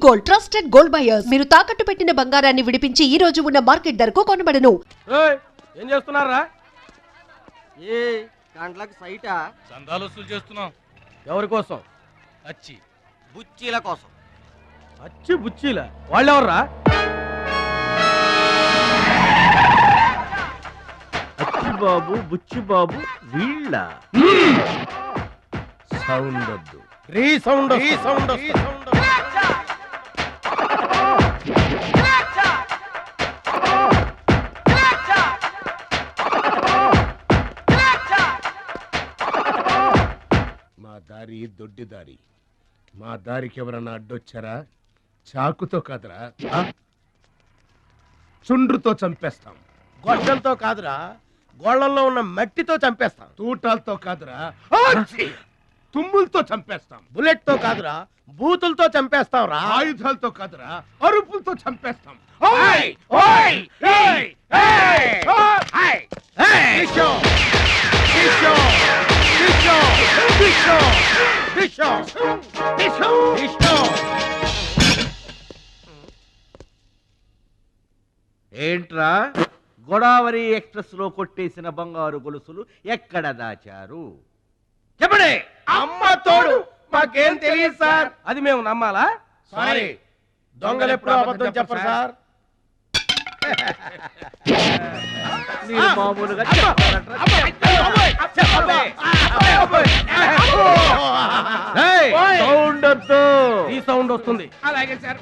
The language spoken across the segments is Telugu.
Gold, trusted gold buyers. మీరు తాకట్టు పెట్టిన బంగారాన్ని విడిపించి ఈ రోజు ఉన్న మార్కెట్ ధరకు కొనబడను. ఏం చేస్తున్నారా? ఏ గంటలకు సైటా చందాలు వసూలు చేస్తున్నాం. ఎవరి కోసం? అచ్చి బుచ్చీల కోసం. అచ్చి బుచ్చీల వాళ్ళెవర్రా? అచ్చి బాబు బుచ్చి బాబు వీళ్ళ సౌండ్ వద్దు. రీసౌండ్ మా దారి దొడ్డి దారి. మా దారికి ఎవరన్నా అడ్డొచ్చారా? చాకుతో కాదురా, చుండ్రుతో చంపేస్తాం. గొడ్డలతో కాదురా, గోళ్లలో ఉన్న మట్టితో చంపేస్తాం. తూటాలతో కాదురా, తుమ్ములతో చంపేస్తాం. బుల్లెట్ తో కాదురా, బూతులతో చంపేస్తాం రా. ఆయుధాలతో కాదురా, అరుపులతో చంపేస్తాం. ఏంట్రా గోదావరి ఎక్స్ప్రెస్ లో కొట్టేసిన బంగారు గొలుసులు ఎక్కడ దాచారు? చెప్పండి. అమ్మ తోడు మాకేం తెలియదు సార్. అది మేము నమ్మాలా? సారీ, దొంగలు ఎప్పుడు అబద్ధం చెప్పరు సార్. మీరు మామూలుగా సౌండ్ వద్దు. ఈ సౌండ్ వస్తుంది. అలాగే సార్.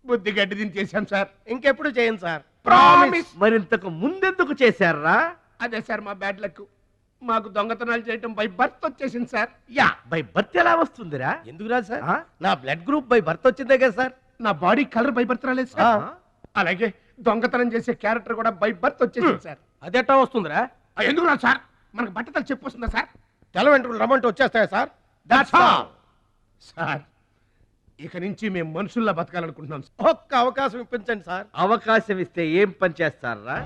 బుద్ధి గడ్డి దించేశాం సార్. ఇంకెప్పుడు చేయండి సార్. ప్రామిస్. మరింతకు ముందెందుకు చేశారా? అదే సార్ మా బ్యాడ్ లక్. మాకు దొంగతనాలు చేయటం బై బర్త్ వచ్చేసింది సార్. బై బర్త్ ఎలా వస్తుందిరా? ఎందుకు రాదు సార్? నా బ్లడ్ గ్రూప్ బై బర్త్ వచ్చిందే కదా సార్. నా బాడీ కలర్ బై బర్త్ రాలేదు సార్. అలాగే దొంగతనం చేసే క్యారెక్టర్ కూడా బై బర్త్ వచ్చేసింది సార్. అదెట్టా వస్తుందిరా? ఎందుకు రాదు సార్? మనకు బట్టతలు చెప్పు వస్తుందా సార్? తెల వెంట్రులు రమ్మంటే వచ్చేస్తాయా సార్? That's all sir. ఇక నుంచి మేము మనుషుల్లా బతకాలనుకుంటున్నాం సార్. ఒక్క అవకాశం ఇప్పించండి సార్. అవకాశం ఇస్తే ఏం పని చేస్తారా?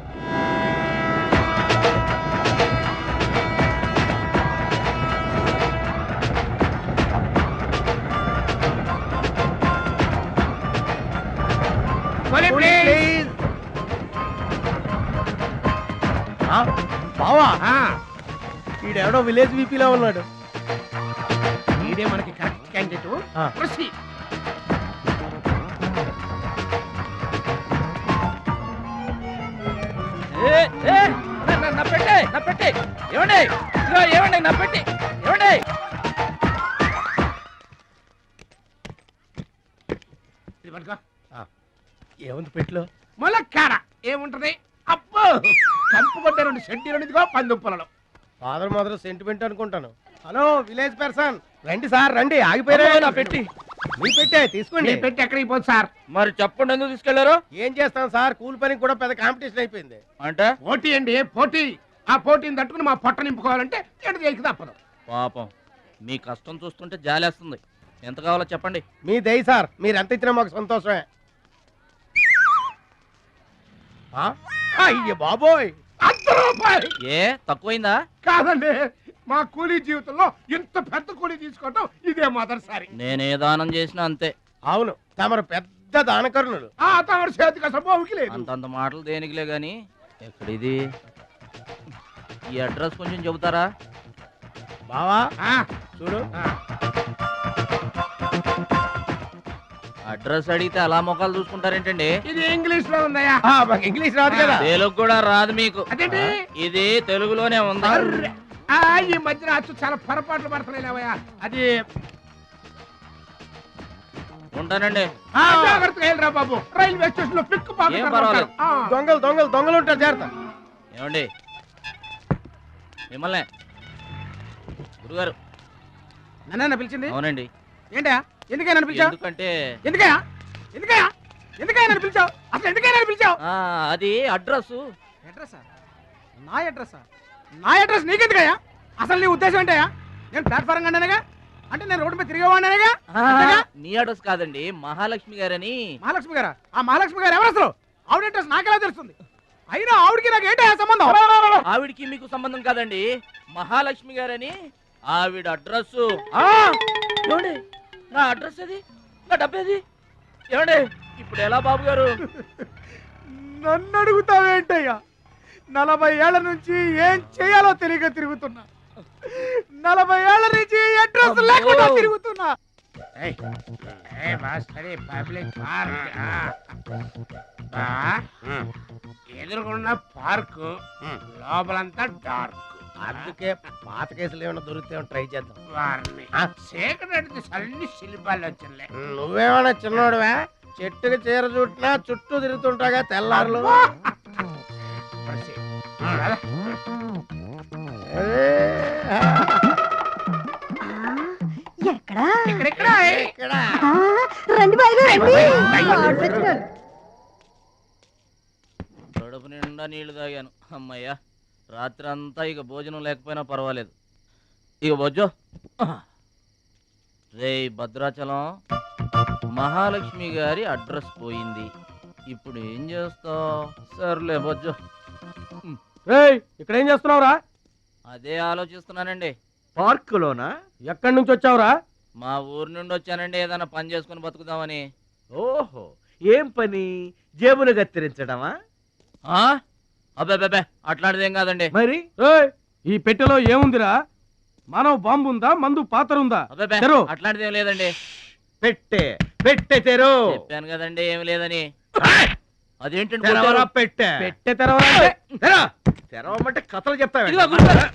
బావా, ఈడెవడో విలేజ్ వీపీలో ఉన్నాడు. ఇదే మనకి కరెక్ట్ క్యాండిడేట్. ప్రొసీడ్. ఏముంది పెట్లో? ములక్కాడ ఏముంటది? అబ్బో, కంపు కొట్టే 2 సెంటీలు పందుప్పలలో. ఫాదర్ మదర్ సెంటిమెంట్ అనుకుంటాను. హలో విలేజ్ పర్సన్, రండి సార్ రండి. ఆగిపోయారా నా పెట్టి? మీ పెట్టే తీసుకోండి. నేను పెట్టి ఎక్కడికి పోదు సార్. మరి చెప్పండి, ఎందుకు తీసుకెళ్లారు? ఏం చేస్తాం సార్, కూలి పనికి కూడా పెద్ద కాంపిటీషన్ అయిపోయింది. అంటే పోటీ అండి, పోటీ. ఆ పోటీని తట్టుకుని మా పొట్ట నింపుకోవాలంటే ఎటు చేయక తప్పదు. పాపం మీ కష్టం చూస్తుంటే జాలేస్తుంది. ఎంత కావాలో చెప్పండి. మీ దయ సార్, మీరు ఎంత ఇచ్చినా మాకు సంతోషమే. అయ్య బాబోయ్, 100 రూపాయలు. ఏ తక్కువైందా? కాదండి, మా కూలీ జీవితంలో ఇంత పెద్ద కూలీ తీసుకోవటం ఇదే మొదటిసారి. నేనే దానం చేసినా అంతే. అవును, తమరు పెద్ద దానకరుణులు. తమరు చేతికి అసలు బావుకి లేదు. అంతంత మాటలు దేనికిలే గాని, ఎక్కడిది? ఈ అడ్రస్ కొంచెం చెబుతారా? బావా చూడు, అడ్రస్ అడిగితే అలా మొక్కలు చూసుకుంటారేంటండి? ఇది ఇంగ్లీష్ లో ఉందయ్యా. మాకు ఇంగ్లీష్ రాదు కదా. తెలుగు కూడా రాదు మీకు. అదేంటి? ఇది తెలుగులోనే ఉంది. ఈ మధ్యన అచ్చు చాలా పొరపాట్లు పడుతున్నాయి లేవయ్యా. అది ఉంటానండి. జాగ్రత్తగా వెళ్ళరా బాబు. రైల్వే స్టేషన్ లో పిక్ ఏం పర్వాలేదు. దొంగలు దొంగలు దొంగలు ఉంటారు, జాగ్రత్త. ఏమండి మిమ్మల్ని గురుగారు నన్ను పిలిచింది? అవునండి. ఏంటా ఎందుకైనా పిలిచావు? ఎందుకంటే ఎందుకయ్యా ఎందుకయ్యా ఎందుకైనా పిలిచావు? అసలు ఎందుకైనా పిలిచావు? అది అడ్రస్. అడ్రస్ నా అడ్రస్ నా అడ్రస్ నీకెందుకయ్యా? అసలు నీ ఉద్దేశం ఏంటయ్యా? నేను ప్లాట్ఫారం కండానగా, అంటే నేను రోడ్డు మీద తిరిగేవాడినగా. నీ అడ్రస్ కాదండి, మహాలక్ష్మి గారని. మహాలక్ష్మి గారా? ఆ మహాలక్ష్మి గారు ఎవరు అసలు? ఆవిడ అడ్రస్ నాకెలా తెలుస్తుంది? అయినా ఆవిడికి నాకు ఏంటో సంబంధం? ఆవిడికి మీకు సంబంధం కాదండి, మహాలక్ష్మి గారని ఆవిడ అడ్రస్. ఏమండి నా అడ్రస్ అది, నా డబ్బేది? ఏమండి ఇప్పుడు ఎలా బాబు గారు? నన్ను అడుగుతావేంటయ్యా? 40 ఏళ్ల నుంచి ఏం చేయాలో తెలియక తిరుగుతున్నా. 40 ఏళ్ల నుంచి అడ్రస్ లేకుండా తిరుగుతున్నా. ఎదురుకున్న పార్కు లోపలంతా డార్క్. అందుకే పాత కేసులు ఏమైనా దొరికితే ట్రై చేద్దాం. వారిని చీకటి అన్ని శిల్పాలు వచ్చిందిలే. నువ్వేమైనా చిన్నోడువా? చెట్టుకి చీర చుట్టినా చుట్టూ తిరుగుతుంటాగా తెల్లారులు. కడుపు నిండా నీళ్లు తాగాను, అమ్మయ్యా. రాత్రి అంతా ఇక భోజనం లేకపోయినా పర్వాలేదు. ఇక బొజ్జో. రే భద్రాచలం, మహాలక్ష్మి గారి అడ్రస్ పోయింది, ఇప్పుడు ఏం చేస్తావు? సర్లే బొజ్జో. ఇక్కడ ఏం చేస్తున్నావురా? అదే ఆలోచిస్తున్నానండి. పార్కులోనా? ఎక్కడి నుంచి వచ్చావురా? మా ఊరు నుండి వచ్చానండి, ఏదైనా పని చేసుకుని బతుకుదామని. ఓహో, ఏం పని? జేబులు కత్తిరించడమా? అబ్బే అట్లాంటిదేం కాదండి. మరి ఈ పెట్టెలో ఏముందిరా? మానవ బాంబు ఉందా? మందు పాత్ర ఉందా? అబ్బే తెరు. అట్లాంటిదేం లేదండి. పెట్టె తెరు. చెప్పాను కదండి ఏమి లేదని. అదేంటండి తెరవరా పెట్టె. పెట్టె తెరవాలంటే తెరవమంటే కథలు చెప్తావా? ఇదిగో గురుగారు.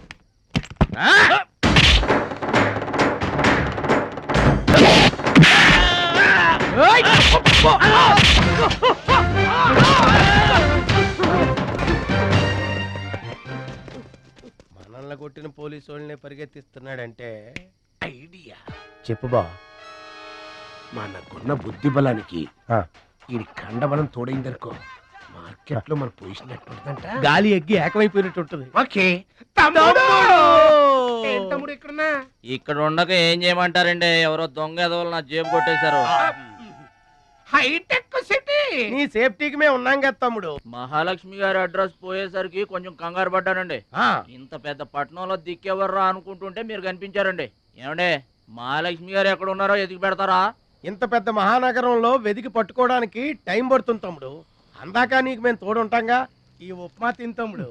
మనల్ని కొట్టిన పోలీసు వాళ్ళని పరిగెత్తిస్తున్నాడంటే ఐడియా చెప్పు బా. మనకున్న బుద్ధి బలానికి ఈ కండబలం తోడైందనుకో, మార్కెట్ లో మన పొజిషన్ ఎట్టుంటదంట. గాలి ఎగ్గి ఏకమైపోయినట్టు ఉంటుంది. ఓకే తమ్ముడు. ఏం తమ్ముడు ఇక్కడున్నా? ఇక్కడ ఉండక ఏం చేయమంటారండి? ఎవరో దొంగ ఎదవలు నా జేబు కొట్టేశారు. హైటెక్ సిటీ. నీ సేఫ్టీకి మేము ఉన్నాం కదా తమ్ముడు. మహాలక్ష్మి గారి అడ్రస్ పోయేసరికి కొంచెం కంగారు పడ్డానండి. ఇంత పెద్ద పట్టణంలో దిక్కెవర్రా అనుకుంటుంటే మీరు కనిపించారండి. ఏమండే, మహాలక్ష్మి గారు ఎక్కడ ఉన్నారో ఎదిగి పెడతారా? ఇంత పెద్ద మహానగరంలో వెదికి పట్టుకోవడానికి టైం పడుతుంది తమ్ముడు. అందాక నీకు మేము తోడుంటాంగా. ఈ ఉప్మా తిని తమ్ముడు.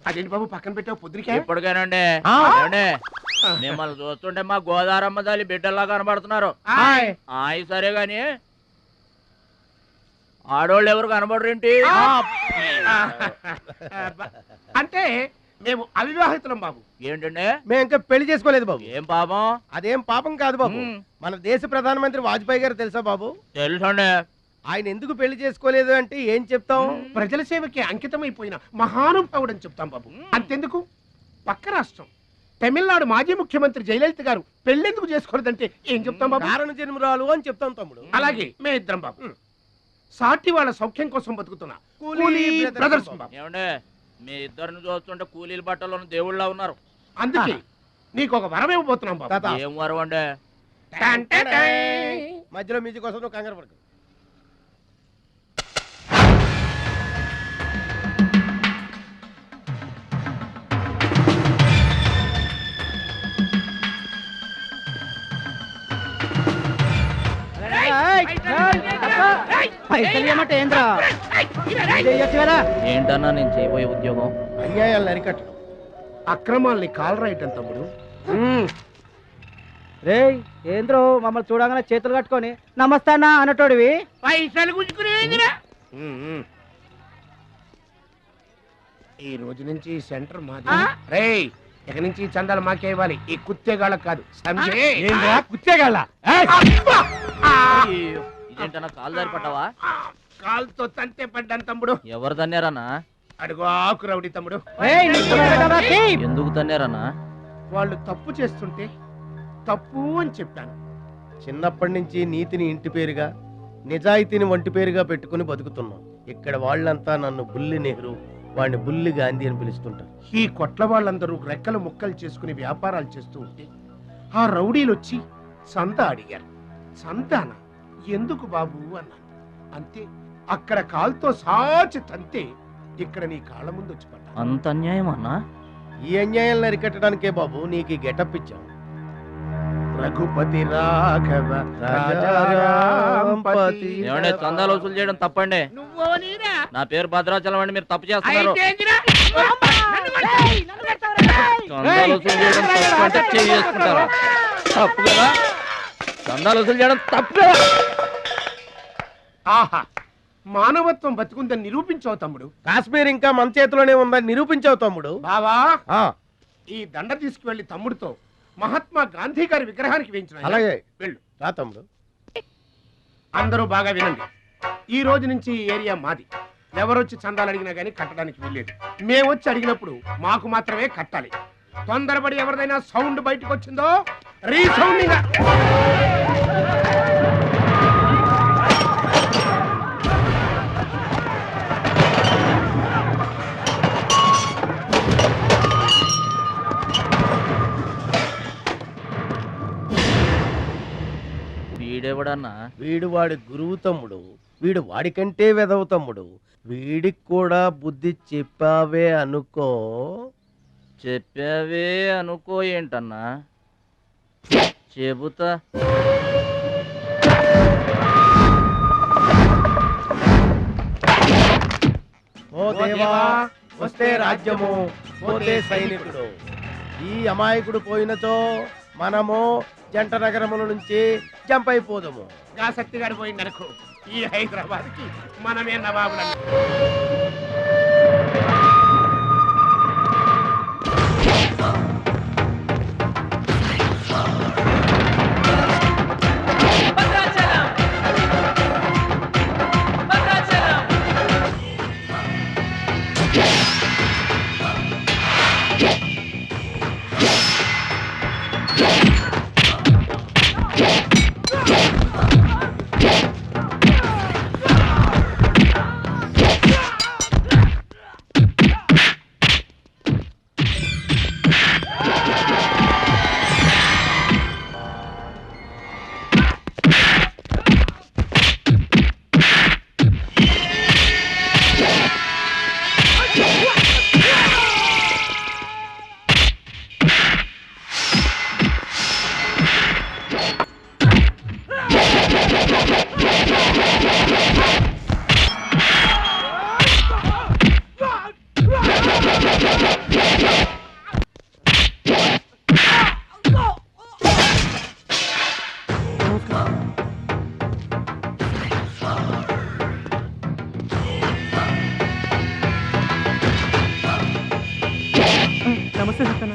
అదేంటి బాబు పక్కన పెట్టావు పొద్దురికే? ఇప్పటికేనండి. ఏమండే, మిమ్మల్ని చూస్తుంటే మా గోదారమ్మ తల్లి బిడ్డల్లా కనబడుతున్నారు. ఆయి సరే గాని ఆడోళ్ళు ఎవరు కనబడరేంటి? అంటే మేము అవివాహితులం బాబు. ఏంటండి? మేము ఇంకా పెళ్లి చేసుకోలేదు బాబు. ఏం పాపం? అదేం పాపం కాదు బాబు. మన దేశ ప్రధానమంత్రి వాజ్పేయి గారు తెలుసా బాబు? తెలుసండి. ఆయన ఎందుకు పెళ్లి చేసుకోలేదు అంటే ఏం చెప్తాం? ప్రజల సేవకి అంకితమైపోయిన మహానుభావుడు అని చెప్తాం బాబు. అంతెందుకు, పక్క రాష్ట్రం తమిళనాడు మాజీ ముఖ్యమంత్రి జయలలిత గారు పెళ్ళెందుకు చేసుకోలేదంటే ఏం చెప్తాం బాబు? కారణ జన్మరాలు అని చెప్తాం తమ్ముడు. అలాగే మే ఇద్దరం బాబు. సాటి వాళ్ళ సౌఖ్యం కోసం బతుకుతున్నా కూలీ బ్రదర్స్ బాబు. ఏమండే, మీ ఇద్దరిని చూస్తుంటే కూలీల బట్టలో దేవుళ్ళ ఉన్నారు. అందుకే నీకు ఒక వరం ఇవ్వబోతున్నాం బాబు. తాత. ఏం వరం అండి? టన్ టన్ టన్. మధ్యలో మ్యూజిక్ కోసం నువ్వు కంగారు పడకు. ఏంటన్నా నేను చేయబోయే ఉద్యోగం? అన్యాయాలను అరికట్టడం. అక్రమాల్ని కాలరాయటం తమ్ముడు. రే ఏంద్రో మమ్మల్ని చూడగానే చేతులు కట్టుకొని నమస్తానా అన్నటోడివి. పైసలు గుంజుకునేదిరా. ఈ రోజు నుంచి ఈ సెంటర్ మాది. రేయ్, ఇక నుంచి ఈ చందాలు మాకే ఇవ్వాలి, ఈ కుత్తేగాళ్ళకి కాదు. కుచ్చేగాళ్ళ ఇదేంటన్నా కాలు దారి పడ్డావా? కాలుతో తంతే పడ్డాను తమ్ముడు. ఎవరు తన్నారన్నా? అడుగు ఆకు రౌడీ తమ్ముడు. ఎందుకు తన్నారన్నా? వాళ్ళు తప్పు చేస్తుంటే తప్పు అని చెప్పాను. చిన్నప్పటి నుంచి నీతిని ఇంటి పేరుగా, నిజాయితీని వంటి పేరుగా పెట్టుకుని బతుకుతున్నాం. ఇక్కడ వాళ్ళంతా నన్ను బుల్లి నెహ్రూ, వాడిని బుల్లి గాంధీ అని పిలుస్తుంటారు. ఈ కొట్ల వాళ్ళందరూ రెక్కలు ముక్కలు చేసుకుని వ్యాపారాలు చేస్తూ ఉంటే ఆ రౌడీలు వచ్చి సంత అడిగారు. సంతాన ఎందుకు బాబు అన్నాను. అంతే, అక్కడ కాలుతో సాచి తంతే ఇక్కడ నీ కాళ్ళ ముందు వచ్చి పడ్డా. అంత అన్యాయం అన్నా? ఈ అన్యాయాలను అరికట్టడానికే బాబు నీకు ఈ గెటప్ ఇచ్చాం. రఘుపతి రాఘవ రాజారాంపతి. ఏమంటే చందాలు వసూలు చేయడం తప్పండి. నా పేరు భద్రాచలం అండి, మీరు తప్పు చేస్తున్నారు. చందాలు వసూలు చేయడం తప్పు అంటే చేసుకుంటారా? తప్పు కదా, చందాలు వసూలు చేయడం తప్పు కదా. ఆహా, మానవత్వం బతుకుందని నిరూపించావు తమ్ముడు. కాశ్మీర్ ఇంకా మన చేతిలోనే ఉందని నిరూపించావు తమ్ముడు. బావా, ఆ, ఈ దండ తీసుకువెళ్లి తమ్ముడితో మహాత్మా గాంధీ గారి విగ్రహానికి వేయించిన. అలాగే వెళ్ళు. రా తమ్ముడు. అందరూ బాగా వినండి. ఈ రోజు నుంచి ఈ ఏరియా మాది. ఎవరొచ్చి చందాలు అడిగినా గానీ కట్టడానికి వీల్లేదు. మేమొచ్చి అడిగినప్పుడు మాకు మాత్రమే కట్టాలి. తొందరపడి ఎవరిదైనా సౌండ్ బయటకు వచ్చిందో రీసౌండింగ్. వీడెవడన్నా? వీడు వాడి గురువు తమ్ముడు. వీడు వాడికంటే వెదవు తమ్ముడు. వీడికి కూడా బుద్ధి చెప్పావే అనుకో. చెప్పావే అనుకో ఏంటన్నా? చెబుతా. ఓ దేవా, వస్తే రాజ్యము, పోతే సైనికుడు. ఈ అమాయకుడు పోయినచో మనము జంట నగరముల నుంచి జంప్ అయిపోదాము. గా శక్తి గారు పోయిందనుకో, ఈ హైదరాబాద్ కి మనమే నవాబులను. నమస్తే సత్తన్న.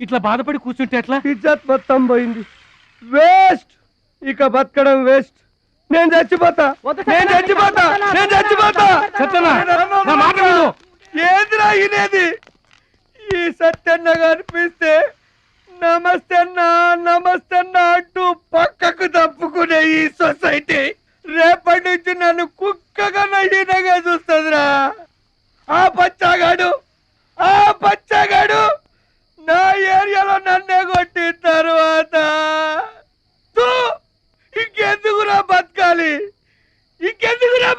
ఇట్లా బాధపడి కూర్చుంటే ఎట్లా? ఇజ్జత్ మొత్తం పోయింది. వేస్ట్. ఇక బతకడం వేస్ట్. నేను చచ్చిపోతా. ఏందిరా ఇనేది? ఈ సత్యన్న కనిపిస్తే నమస్తే అంటూ పక్కకు తప్పుకునే ఈ సొసైటీ రేపటి నుంచి నన్ను కుక్కగా నయ్యినగా చూస్తుందిరా. ఆ పచ్చగాడు నా ఏరియాలో నన్నే కొట్టిన తర్వాత ఇంకెందుకురా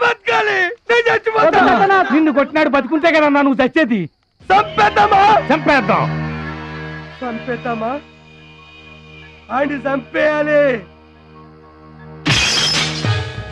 బతకాలి? కొట్టినాడు బతుకుంటే కదా నువ్వు చచ్చేది. చంపేద్దామా చంపేద్దాం. చంపేద్దామా ఆయన చంపేయాలి